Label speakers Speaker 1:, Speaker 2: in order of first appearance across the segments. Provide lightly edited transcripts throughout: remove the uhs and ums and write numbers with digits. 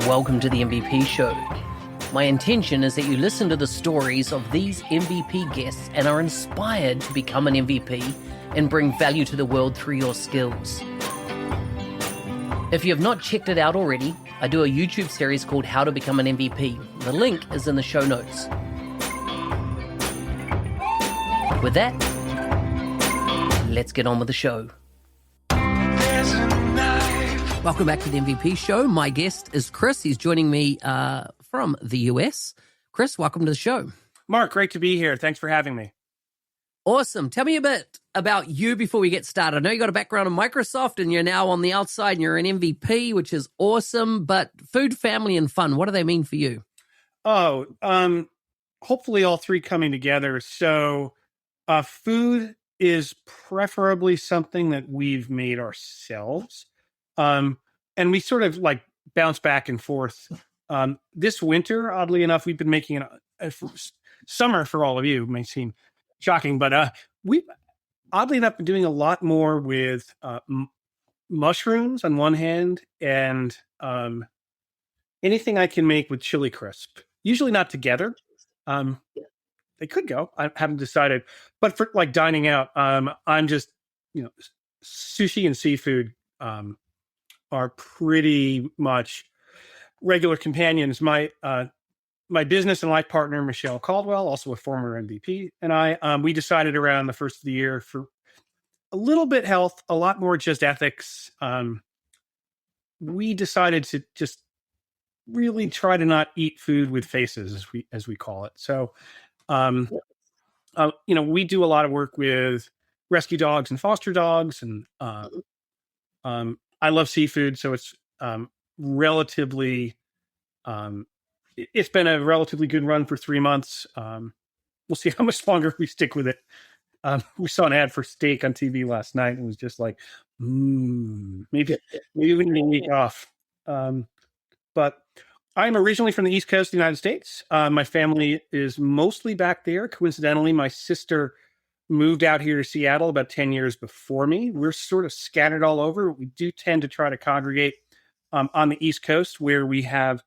Speaker 1: welcome to the MVP Show. My intention is that you listen to the stories of these MVP guests and are inspired to become an MVP and bring value to the world through your skills. If you have not checked it out already, I do a YouTube series called How to Become an MVP. The link is in the show notes. With that, let's get on with the show. Welcome back to the MVP Show. My guest is Chris. He's joining me from the US. Chris, welcome to the show.
Speaker 2: Mark, great to be here. Thanks for having me.
Speaker 1: Awesome. Tell me a bit about you before we get started. I know you got a background in Microsoft and you're now on the outside and you're an MVP, which is awesome. But food, family, and fun, what do they mean for you?
Speaker 2: Hopefully all three coming together. So food is preferably something that we've made ourselves. And we sort of like bounce back and forth. This winter, oddly enough, we've been making summer for all of you. It may seem shocking, but we've oddly enough been doing a lot more with mushrooms on one hand and anything I can make with chili crisp. Usually not together. They could go. I haven't decided. But for like dining out, I'm just, sushi and seafood are pretty much regular companions. My business and life partner, Michelle Caldwell, also a former MVP, and we decided around the first of the year for a little bit health, a lot more just ethics. We decided to just really try to not eat food with faces, as we call it. So, we do a lot of work with rescue dogs and foster dogs, and I love seafood, so it's relatively. It's been a relatively good run for 3 months. We'll see how much longer we stick with it. We saw an ad for steak on TV last night, and it was just like, maybe we need a week off. But I'm originally from the East Coast of the United States. My family is mostly back there. Coincidentally, my sister moved out here to Seattle about 10 years before me. We're sort of scattered all over. We do tend to try to congregate on the East Coast, where we have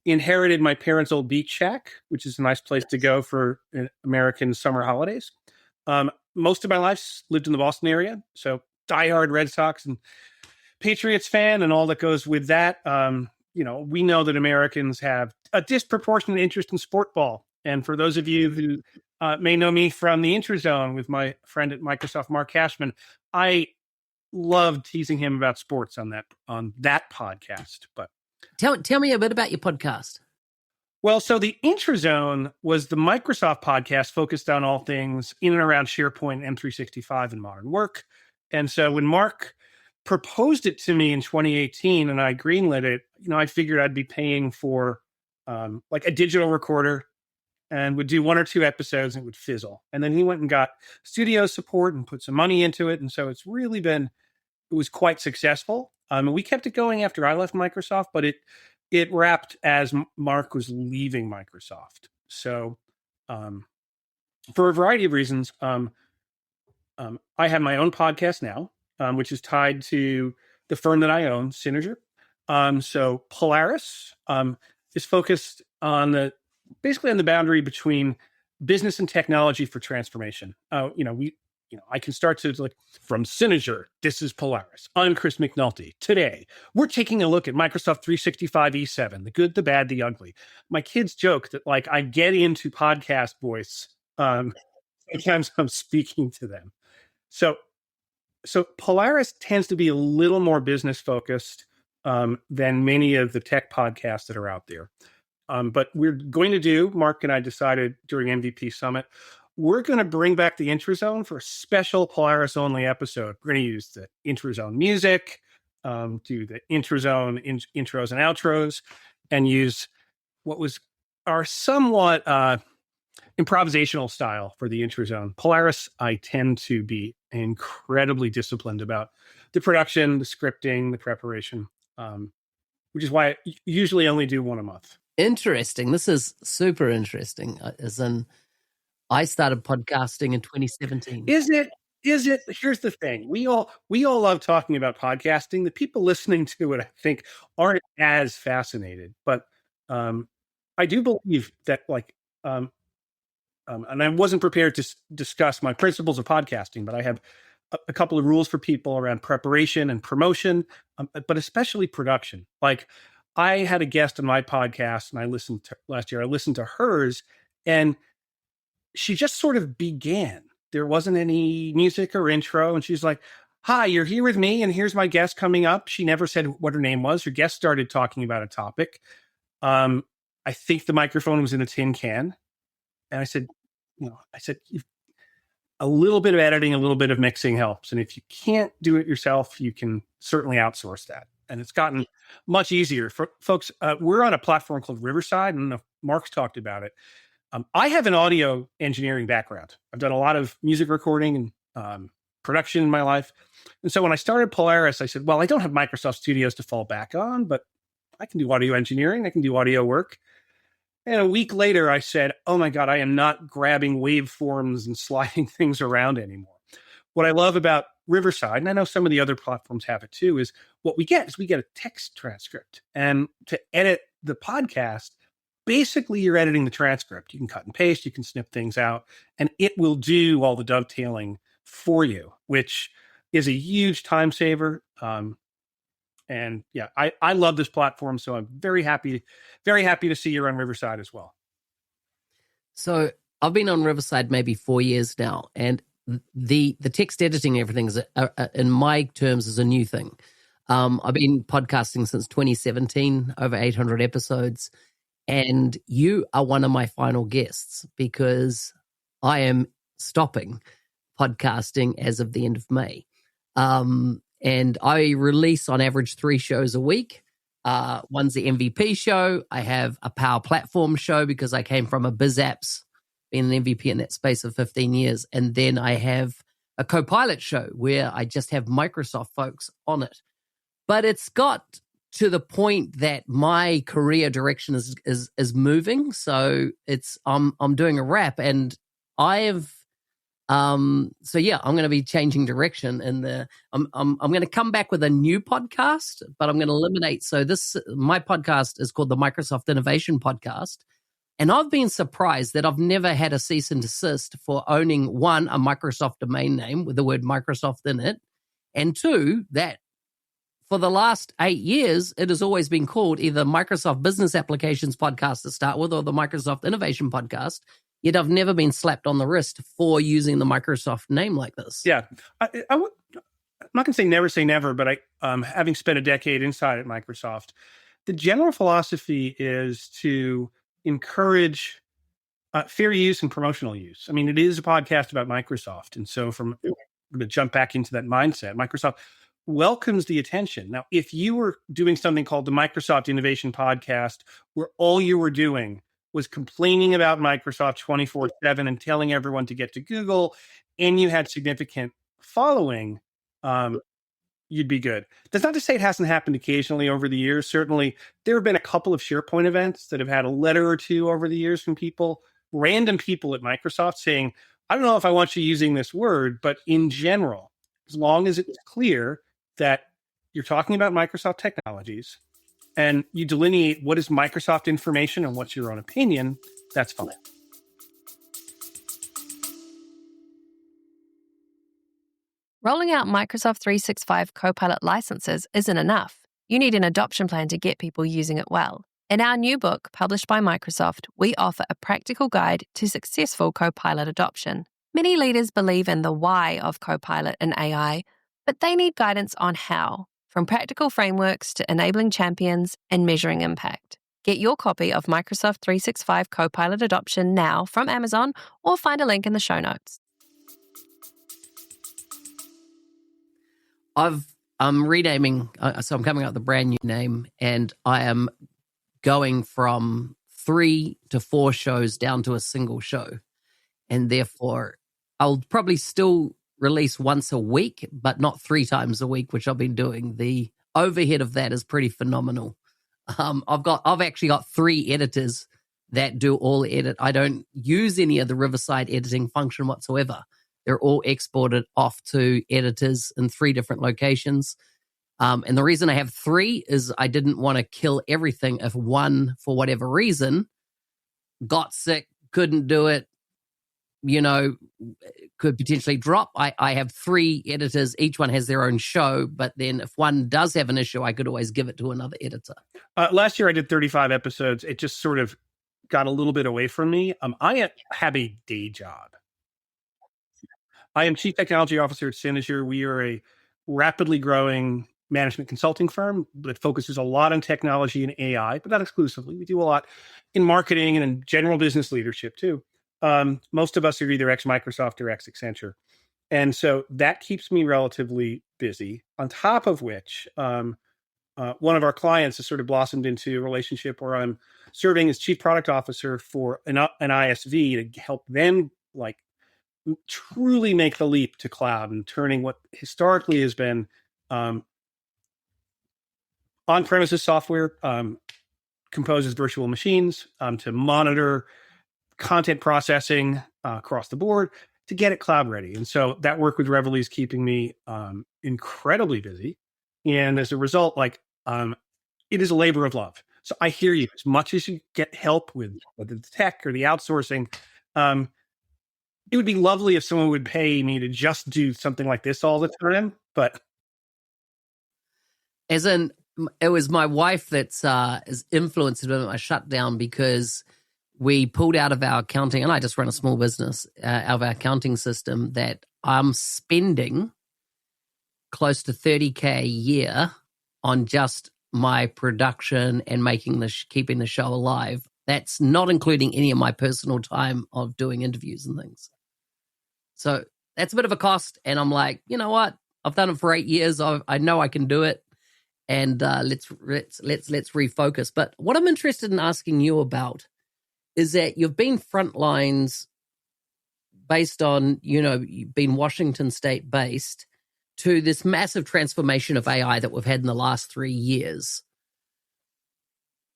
Speaker 2: inherited my parents' old beach shack, which is a nice place to go for American summer holidays. Most of my life lived in the Boston area, so diehard Red Sox and Patriots fan and all that goes with that. We know that Americans have a disproportionate interest in sport ball. And for those of you who may know me from the Intrazone with my friend at Microsoft, Mark Cashman, I love teasing him about sports on that podcast. But
Speaker 1: Tell me a bit about your podcast.
Speaker 2: Well, so the Intrazone was the Microsoft podcast focused on all things in and around SharePoint, M365, and modern work. And so when Mark proposed it to me in 2018 and I greenlit it, I figured I'd be paying for like a digital recorder and would do 1 or 2 episodes and it would fizzle. And then he went and got studio support and put some money into it. And so it was quite successful. We kept it going after I left Microsoft, but it wrapped as Mark was leaving Microsoft. So for a variety of reasons, I have my own podcast now, which is tied to the firm that I own, Synerger. So Polaris is focused on basically on the boundary between business and technology for transformation. I can start to like from Synerger. This is Polaris. I'm Chris McNulty. Today, we're taking a look at Microsoft 365 E7, the good, the bad, the ugly. My kids joke that like I get into podcast voice. Sometimes I'm speaking to them. So Polaris tends to be a little more business focused than many of the tech podcasts that are out there. But we're going to do, Mark and I decided during MVP Summit, we're going to bring back the Intrazone for a special Polaris only episode. We're going to use the Intrazone music, do the Intrazone intros and outros, and use what was our somewhat improvisational style for the Intrazone. Polaris, I tend to be incredibly disciplined about the production, the scripting, the preparation, which is why I usually only do 1 a month.
Speaker 1: Interesting. This is super interesting. As in, I started podcasting in 2017.
Speaker 2: Is it? Is it? Here's the thing. We all love talking about podcasting. The people listening to it, I think, aren't as fascinated. But I do believe that, like, and I wasn't prepared to discuss my principles of podcasting, but I have a couple of rules for people around preparation and promotion, but especially production. Like, I had a guest on my podcast, and I listened to last year. I listened to hers, and she just sort of began. There wasn't any music or intro, and she's like, "Hi, you're here with me, and here's my guest coming up." She never said what her name was. Her guest started talking about a topic. I think the microphone was in a tin can, and I said, a little bit of editing, a little bit of mixing helps. And if you can't do it yourself, you can certainly outsource that. And it's gotten much easier for folks. We're on a platform called Riverside. I don't know if Mark's talked about it. I have an audio engineering background. I've done a lot of music recording and production in my life. And so when I started Polaris, I said, well, I don't have Microsoft Studios to fall back on, but I can do audio engineering. I can do audio work. And a week later, I said, oh my God, I am not grabbing waveforms and sliding things around anymore. What I love about Riverside, and I know some of the other platforms have it too, is what we get a text transcript. And to edit the podcast, basically you're editing the transcript. You can cut and paste, you can snip things out, and it will do all the dovetailing for you, which is a huge time saver. And yeah, I love this platform, so I'm very happy to see you're on Riverside as well.
Speaker 1: So I've been on Riverside maybe 4 years now, and the text editing, everything is, in my terms, is a new thing. I've been podcasting since 2017, over 800 episodes, and you are one of my final guests because I am stopping podcasting as of the end of May. And I release on average 3 shows a week. One's the MVP show. I have a Power Platform show because I came from a biz apps, being an MVP in that space of 15 years. And then I have a Copilot show where I just have Microsoft folks on it. But it's got to the point that my career direction is moving. So I'm doing a wrap, and I'm going to be changing direction, and I'm going to come back with a new podcast, but I'm going to eliminate. So my podcast is called the Microsoft Innovation Podcast. And I've been surprised that I've never had a cease and desist for owning, 1, a Microsoft domain name with the word Microsoft in it, and 2, that for the last 8 years, it has always been called either Microsoft Business Applications Podcast to start with, or the Microsoft Innovation Podcast. Yet I've never been slapped on the wrist for using the Microsoft name like this.
Speaker 2: Yeah. I'm not going to say never, but having spent a decade inside at Microsoft, the general philosophy is to encourage fair use and promotional use. I mean, it is a podcast about Microsoft. And so I'm going to jump back into that mindset. Microsoft welcomes the attention. Now, if you were doing something called the Microsoft Innovation Podcast, where all you were doing was complaining about Microsoft 24/7 and telling everyone to get to Google, and you had significant following, you'd be good. That's not to say it hasn't happened occasionally over the years. Certainly, there have been a couple of SharePoint events that have had a letter or two over the years from people, random people at Microsoft saying, I don't know if I want you using this word, but in general, as long as it's clear that you're talking about Microsoft technologies, and you delineate what is Microsoft information and what's your own opinion, that's fine.
Speaker 3: Rolling out Microsoft 365 Copilot licenses isn't enough. You need an adoption plan to get people using it well. In our new book, published by Microsoft, we offer a practical guide to successful Copilot adoption. Many leaders believe in the why of Copilot and AI, but they need guidance on how. From practical frameworks to enabling champions and measuring impact. Get your copy of Microsoft 365 Copilot Adoption now from Amazon, or find a link in the show notes.
Speaker 1: I'm renaming, so I'm coming up with a brand new name, and I am going from 3 to 4 shows down to a single show. And therefore, I'll probably still release once a week, but not 3 times a week, which I've been doing. The overhead of that is pretty phenomenal. I've actually got 3 editors that do all edit. I don't use any of the Riverside editing function whatsoever. They're all exported off to editors in 3 different locations. And the reason I have 3 is I didn't want to kill everything if one, for whatever reason, got sick, couldn't do it, could potentially drop. I have 3 editors. Each one has their own show. But then if one does have an issue, I could always give it to another editor.
Speaker 2: Last year I did 35 episodes. It just sort of got a little bit away from me. I have a day job. I am Chief Technology Officer at Synergy. We are a rapidly growing management consulting firm that focuses a lot on technology and AI, but not exclusively. We do a lot in marketing and in general business leadership too. Most of us are either ex-Microsoft or ex-Accenture. And so that keeps me relatively busy. On top of which, one of our clients has sort of blossomed into a relationship where I'm serving as Chief Product Officer for an ISV to help them truly make the leap to cloud and turning what historically has been on-premises software composes virtual machines to monitor content processing across the board to get it cloud ready. And so that work with Reveille is keeping me incredibly busy. And as a result, it is a labor of love. So I hear you. As much as you get help with whether the tech or the outsourcing, it would be lovely if someone would pay me to just do something like this all the time. But
Speaker 1: it was my wife that's is influenced with my shutdown because we pulled out of our accounting, and I just run a small business, out of our accounting system, that I'm spending close to $30,000 a year on just my production and keeping the show alive. That's not including any of my personal time of doing interviews and things. So that's a bit of a cost. And I'm like, you know what? I've done it for 8 years. I know I can do it. And let's refocus. But what I'm interested in asking you about is that you've been frontlines based on, you've been Washington State based to this massive transformation of AI that we've had in the last 3 years.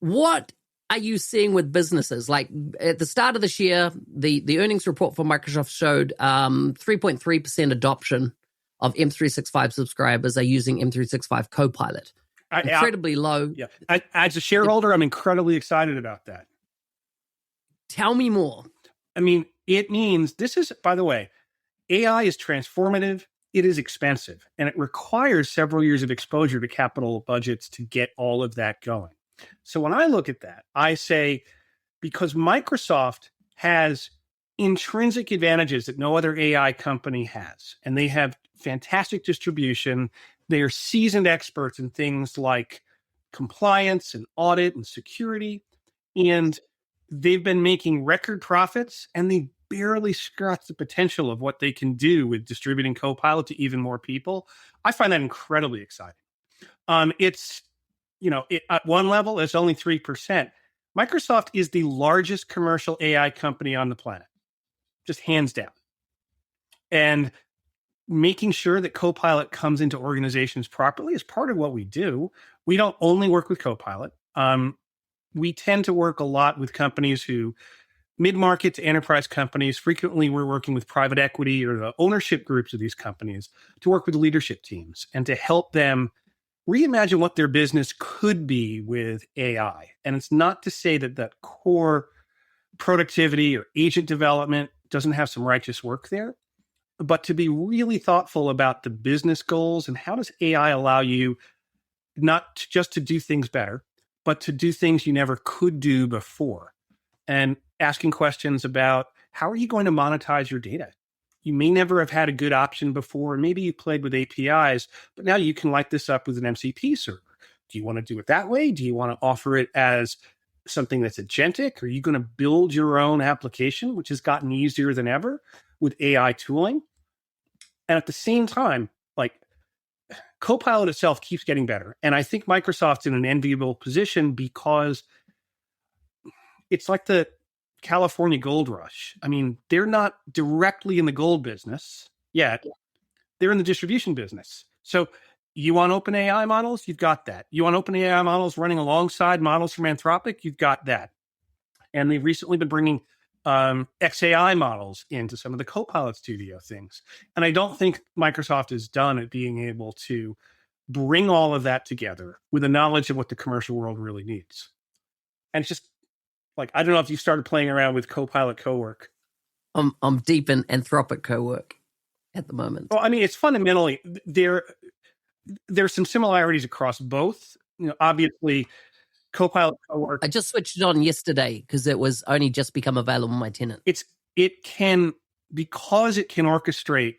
Speaker 1: What are you seeing with businesses? Like at the start of this year, the earnings report for Microsoft showed 3.3% adoption of M365 subscribers are using M365 Copilot. Incredibly low.
Speaker 2: Yeah. As a shareholder, I'm incredibly excited about that.
Speaker 1: Tell me more.
Speaker 2: I mean, it means this is, by the way, AI is transformative. It is expensive, and it requires several years of exposure to capital budgets to get all of that going. So when I look at that, I say, because Microsoft has intrinsic advantages that no other AI company has, and they have fantastic distribution. They are seasoned experts in things like compliance and audit and security, and they've been making record profits, and they barely scratch the potential of what they can do with distributing Copilot to even more people. I find that incredibly exciting. It's, at one level, it's only 3%. Microsoft is the largest commercial AI company on the planet, just hands down. And making sure that Copilot comes into organizations properly is part of what we do. We don't only work with Copilot. We tend to work a lot with companies who mid-market to enterprise companies. Frequently, we're working with private equity or the ownership groups of these companies to work with leadership teams and to help them reimagine what their business could be with AI. And it's not to say that that core productivity or agent development doesn't have some righteous work there, but to be really thoughtful about the business goals and how does AI allow you not just to do things better, but to do things you never could do before. And asking questions about how are you going to monetize your data? You may never have had a good option before. Maybe you played with APIs, but now you can light this up with an MCP server. Do you want to do it that way? Do you want to offer it as something that's agentic? Are you going to build your own application, which has gotten easier than ever with AI tooling? And at the same time, Copilot itself keeps getting better. And I think Microsoft's in an enviable position because it's like the California gold rush. I mean, they're not directly in the gold business yet. They're in the distribution business. So you want open AI models? You've got that. You want open AI models running alongside models from Anthropic? You've got that. And they've recently been bringing XAI models into some of the Copilot Studio things. And I don't think Microsoft is done at being able to bring all of that together with a knowledge of what the commercial world really needs. And it's just like, I don't know if you started playing around with Copilot Cowork.
Speaker 1: I'm deep in Anthropic co-work at the moment.
Speaker 2: Well, I mean, it's fundamentally, there's some similarities across both. Obviously, Copilot Cowork.
Speaker 1: I just switched it on yesterday because it was only just become available on my tenant.
Speaker 2: It can, because it can orchestrate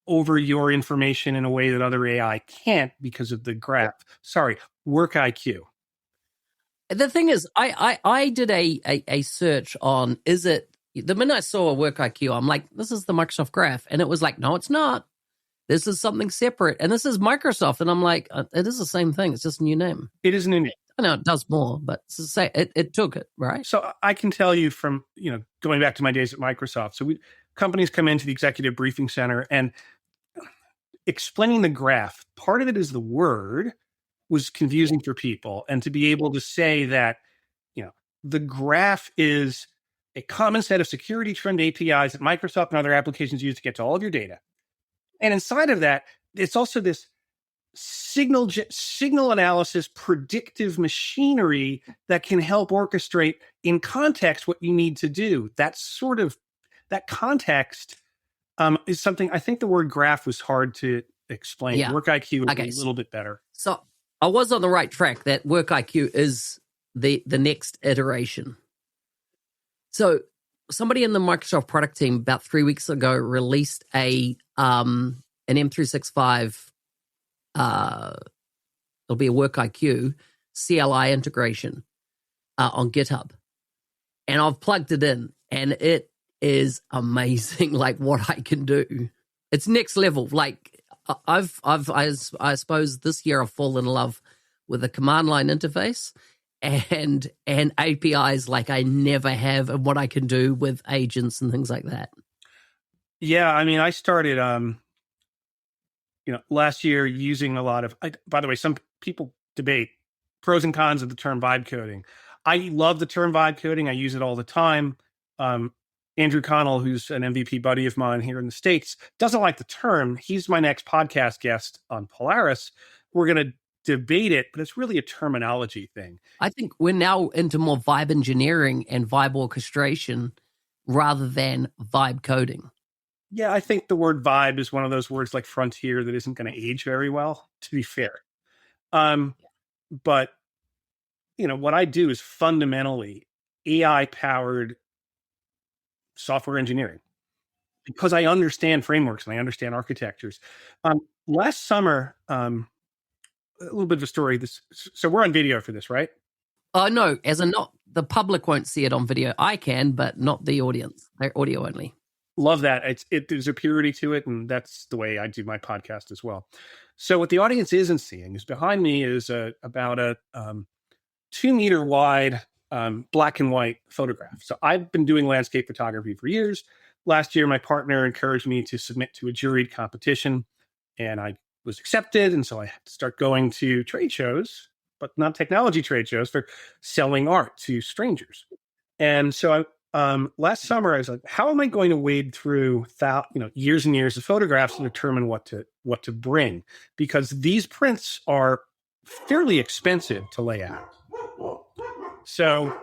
Speaker 2: over your information in a way that other AI can't because of the graph. Sorry, work IQ.
Speaker 1: The thing is, I did a search on, is it, the minute I saw a work IQ, I'm like, this is the Microsoft graph. And it was like, no, it's not. This is something separate. And this is Microsoft. And I'm like, it is the same thing. It's just a new name.
Speaker 2: It is a new name.
Speaker 1: I know it does more, but it's the same. It took it, right?
Speaker 2: So I can tell you from, going back to my days at Microsoft. So companies come into the executive briefing center and explaining the graph. Part of it is the word was confusing for people. And to be able to say that, the graph is a common set of security trimmed APIs that Microsoft and other applications use to get to all of your data. And inside of that, it's also this signal analysis predictive machinery that can help orchestrate in context what you need to do. That context is something, I think the word graph was hard to explain.
Speaker 1: Yeah.
Speaker 2: Work IQ would be a little bit better.
Speaker 1: So I was on the right track that Work IQ is the next iteration. So somebody in the Microsoft product team about 3 weeks ago released an M365, it'll be a Work IQ CLI integration on GitHub. And I've plugged it in and it is amazing, like what I can do. It's next level. Like I suppose this year I've fallen in love with the command line interface and APIs like I never have, and what I can do with agents and things like that.
Speaker 2: Yeah, I mean, I started, last year using a lot of. By the way, some people debate pros and cons of the term vibe coding. I love the term vibe coding. I use it all the time. Andrew Connell, who's an MVP buddy of mine here in the States, doesn't like the term. He's my next podcast guest on Polaris. We're going to debate it, but it's really a terminology thing.
Speaker 1: I think we're now into more vibe engineering and vibe orchestration rather than vibe coding. Yeah,
Speaker 2: I think the word vibe is one of those words like frontier that isn't going to age very well, to be fair. But, what I do is fundamentally AI-powered software engineering because I understand frameworks and I understand architectures. Last summer, a little bit of a story. So we're on video for this, right?
Speaker 1: No, not the public won't see it on video. I can, but not the audience. They're audio only.
Speaker 2: Love that. There's a purity to it, and that's the way I do my podcast as well. So what the audience isn't seeing is behind me is about a 2 meter wide black and white photograph. So I've been doing landscape photography for years. Last year, my partner encouraged me to submit to a juried competition, and I was accepted. And so I had to start going to trade shows, but not technology trade shows, for selling art to strangers. And so last summer, I was like, how am I going to wade through years and years of photographs and determine what to bring? Because these prints are fairly expensive to lay out. So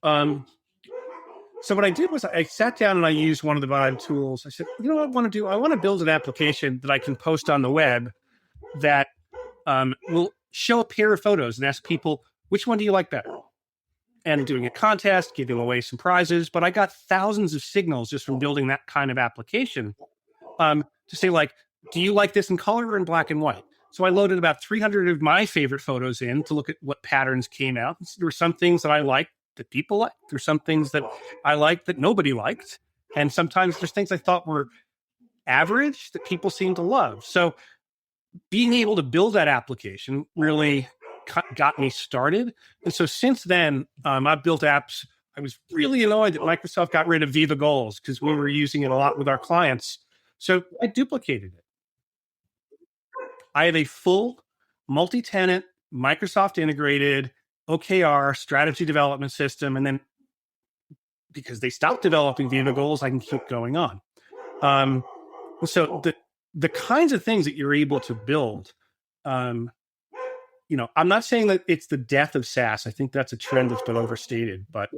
Speaker 2: what I did was I sat down and I used one of the Vibe tools. I said, what I want to do? I want to build an application that I can post on the web that will show a pair of photos and ask people, which one do you like better? And doing a contest, giving away some prizes. But I got thousands of signals just from building that kind of application to say, like, do you like this in color or in black and white? So I loaded about 300 of my favorite photos in to look at what patterns came out. There were some things that I liked that people liked. There's some things that I liked that nobody liked. And sometimes there's things I thought were average that people seemed to love. So being able to build that application really got me started. And so since then, I've built apps. I was really annoyed that Microsoft got rid of Viva Goals because we were using it a lot with our clients. So I duplicated it. I have a full multi-tenant Microsoft integrated OKR strategy development system. And then because they stopped developing Viva goals, I can keep going on. So the kinds of things that you're able to build, I'm not saying that it's the death of SaaS. I think that's a trend that's been overstated, but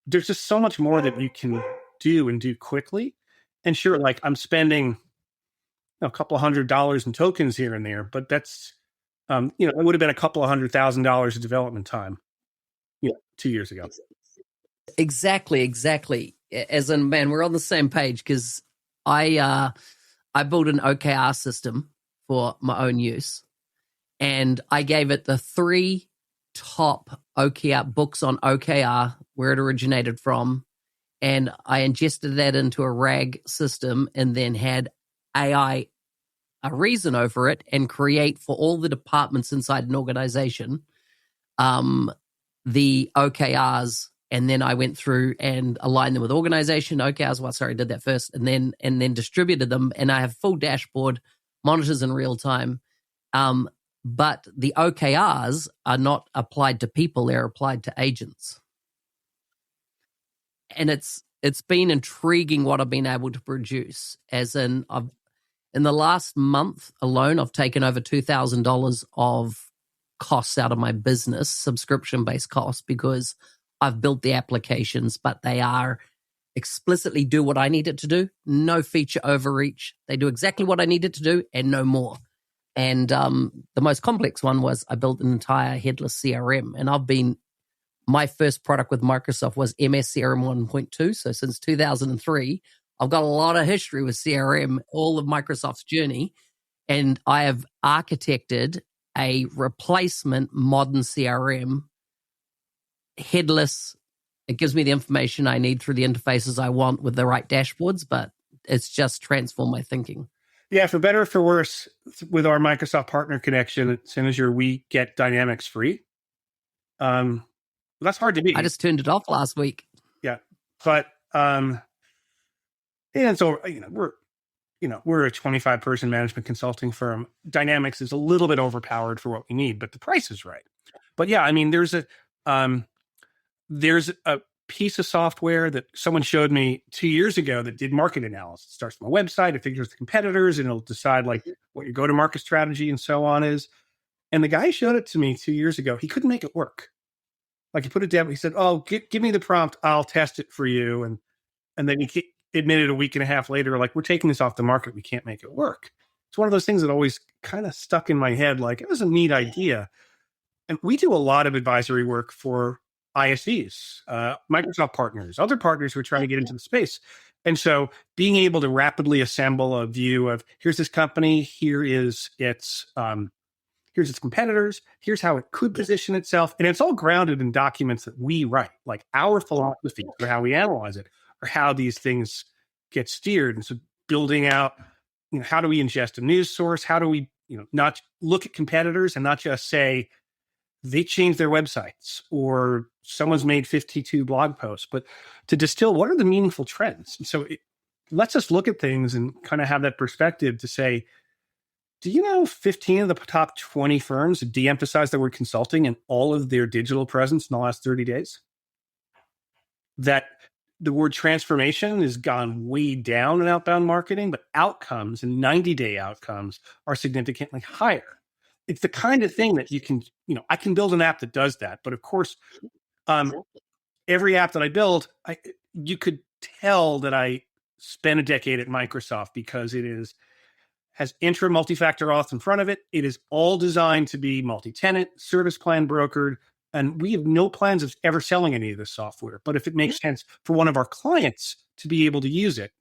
Speaker 2: there's just so much more that you can do and do quickly. And sure, like I'm spending a couple of $100 in tokens here and there, but that's, it would have been a couple of $100,000 of development time, 2 years ago.
Speaker 1: Exactly. As in, man, we're on the same page, because I built an OKR system for my own use, and I gave it the 3 top OKR books on OKR, where it originated from, and I ingested that into a RAG system, and then had AI a reason over it and create for all the departments inside an organization the OKRs. And then I went through and aligned them with organization OKRs. Well, sorry, I did that first, and then distributed them. And I have full dashboard, monitors in real time. But the OKRs are not applied to people; they're applied to agents. And it's been intriguing what I've been able to produce. As in the last month alone, I've taken over $2,000 of costs out of my business, subscription-based costs, because I've built the applications, but they are explicitly do what I need it to do. No feature overreach. They do exactly what I need it to do and no more. And the most complex one was I built an entire headless CRM. And my first product with Microsoft was MS CRM 1.2. So since 2003, I've got a lot of history with CRM, all of Microsoft's journey. And I have architected a replacement modern CRM, headless. It gives me the information I need through the interfaces I want with the right dashboards, but it's just transformed my thinking.
Speaker 2: Yeah, for better or for worse, with our Microsoft partner connection at Synergy, we get Dynamics free. That's hard to beat.
Speaker 1: I just turned it off last week.
Speaker 2: Yeah, but and so we're a 25-person management consulting firm. Dynamics is a little bit overpowered for what we need, but the price is right. But yeah, I mean, there's a piece of software that someone showed me 2 years ago that did market analysis. It starts from a website, it figures the competitors, and it'll decide like what your go-to-market strategy and so on is. And the guy showed it to me 2 years ago. He couldn't make it work. Like he put it down. He said, "Oh, give me the prompt. I'll test it for you." And then he admitted a week and a half later, like, we're taking this off the market. We can't make it work. It's one of those things that always kind of stuck in my head. Like, it was a neat idea. And we do a lot of advisory work for ISVs, Microsoft partners, other partners who are trying to get into the space. And so being able to rapidly assemble a view of, here's this company, here's its competitors, here's how it could position itself. And it's all grounded in documents that we write, like our philosophy or how we analyze it, or how these things get steered. And so building out, how do we ingest a news source? How do we, not look at competitors and not just say they changed their websites or someone's made 52 blog posts, but to distill what are the meaningful trends. And so it lets us look at things and kind of have that perspective to say, do you know 15 of the top 20 firms have de-emphasized the word consulting in all of their digital presence in the last 30 days? That the word transformation has gone way down in outbound marketing, but outcomes and 90-day outcomes are significantly higher. It's the kind of thing that you can, I can build an app that does that. But of course, every app that I build, you could tell that I spent a decade at Microsoft because it has intra multi-factor auth in front of it. It is all designed to be multi-tenant, service plan brokered, and we have no plans of ever selling any of this software. But if it makes sense for one of our clients to be able to use it,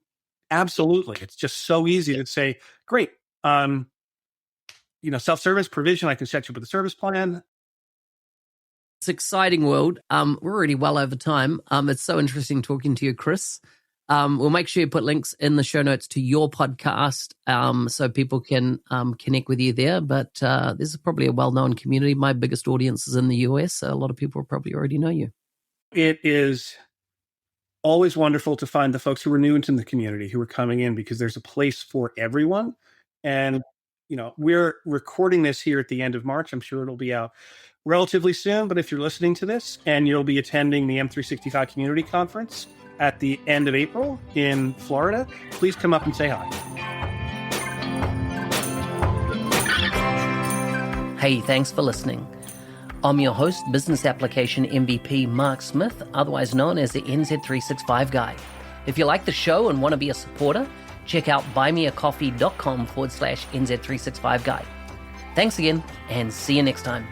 Speaker 2: absolutely. It's just so easy to say, great, self-service provision, I can set you up with a service plan.
Speaker 1: It's an exciting world. We're already well over time. It's so interesting talking to you, Chris. We'll make sure you put links in the show notes to your podcast so people can connect with you there. But this is probably a well-known community. My biggest audience is in the US, so a lot of people probably already know you.
Speaker 2: It is always wonderful to find the folks who are new into the community, who are coming in, because there's a place for everyone. And, we're recording this here at the end of March. I'm sure it'll be out relatively soon. But if you're listening to this and you'll be attending the M365 Community Conference at the end of April in Florida, please come up and say hi.
Speaker 1: Hey, thanks for listening. I'm your host, Business Application MVP Mark Smith, otherwise known as the NZ365 Guy. If you like the show and want to be a supporter, check out buymeacoffee.com/NZ365 Guy. Thanks again, and see you next time.